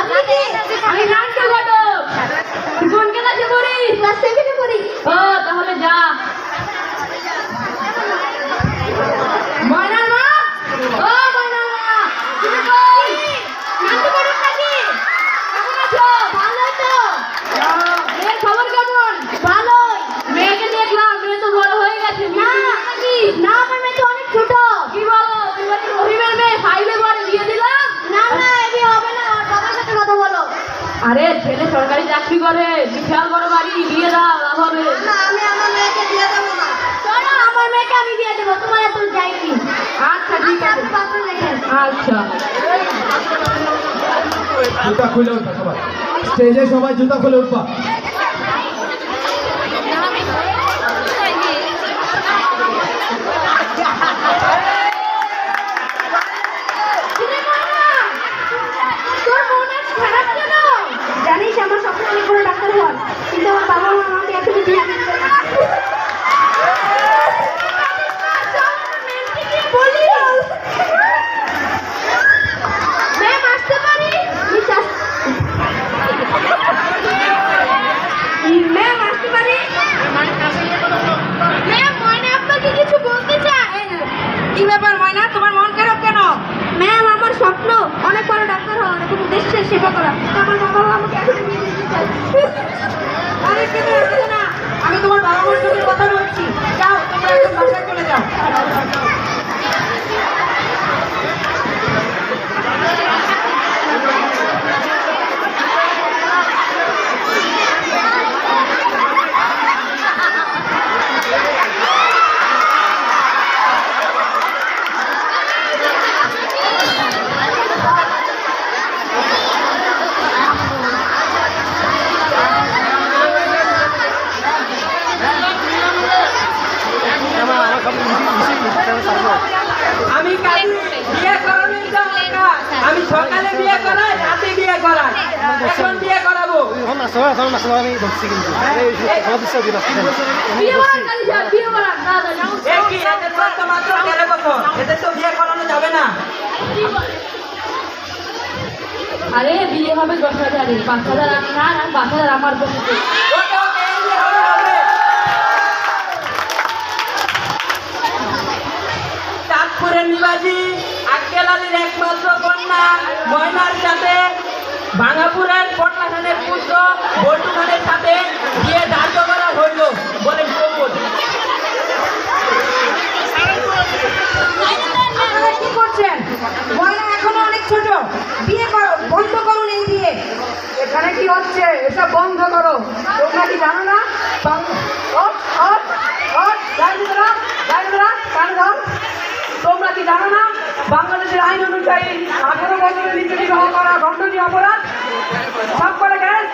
আপনি কি? আমি নাট্য ঘটক। তুই কোন ক্লাসে পড়িস? ক্লাস 7 এ পড়ি। ও তাহলে যা। ময়নার মা, ও ময়নার মা, তুমি কই? নাট্য ঘটক নাকি? কেমন আছো? ভালো তো? মেয়ের খবর কেমন? ভালোই। মেয়েকে দেখলাম, মেয়ে তো বড় হয়ে গেছে। না, নাকি? না আমার মেয়ে তো অনেক ছোট। কি বলো? এবারে রহিমের মেয়ে 5 এ পড়ে, বিয়ে দিলাম? না না এ বিয়ে হবে না, ওর বাবার সাথে কথা বলো। আরে ছেলে সরকারি চাকরি করে, বিশাল বড় বাড়ি, বিয়ে দাও, লাভ হবে। না আমি আমার মেয়েকে বিয়ে দেবো না। শোনো আমার মেয়েকে আমি বিয়ে দেবো, তোমার এত যাইনি। আচ্ছা ঠিক আছে। আপনি বাথরুম দেখেন। আচ্ছা জুতা খুলে উঠবা সবাই, স্টেজে সবাই জুতা খুলে উঠবা। তোর মন আজ খারাপ কেন? জানিস আমার স্বপ্ন অনেক বড় ডাক্তার হওয়ার, কিন্তু আমার বাবা মা আমাকে এখনো বিয়ে দিচ্ছে না। ম্যাম আসতে পারি? ম্যাম আসতে পারি? ম্যাম ময়না আপনাকে কিছু বলতে চায়। কি ব্যাপার ময়না, তোমার মন খারাপ কেন? ম্যাম আমার স্বপ্ন অনেক বড় ডাক্তার হওয়া এবং দেশের সেবা করা। আমার বাবা মা আমাকে এখন বিয়ে দিতে চায়। আরে কেন আসছো না? আমি তোমার বাবা মার সঙ্গে কথা বলছি। যাও তোমরা এখন বাসায় চলে যাও। আমি কাল বিয়ে করানোর জন্য আমি সকালে বিয়ে করাই, রাতে বিয়ে করাই, এখন বিয়ে করাবো। বিয়ে করার কাজে যা, বিয়ে করার না না এ কি এদের তো মাত্র 13 বছর, এদের তো বিয়ে করানো যাবে না। আরে বিয়ে হবে 10,000-এ, 5,000 আমি না, আর 5,000 আমার বসে। ওকে ওকে এই বিয়ে হবে হবে। চাঁদপুরের নিবাসী আক্কেল আলীর একমাত্র কন্যা ময়নার সাথে ভাঙাপুরের পটলা খানের পুত্র বল্টু খানের সাথে বিয়ে ধার্য করা হইল বলে কবুল। আপনারা কি করছেন? ময়না এখনো অনেক ছোট, বিয়ে করো, বন্ধ করুন এই বিয়ে। এখানে কি হচ্ছে? এসব বন্ধ করো। তোমরা কি জানো না? তোমরা কি জানো না বাংলাদেশের আইন অনুযায়ী 18 বছরের নিচে বিবাহ করা দণ্ডনীয় অপরাধ? সব করে গ্যারেজ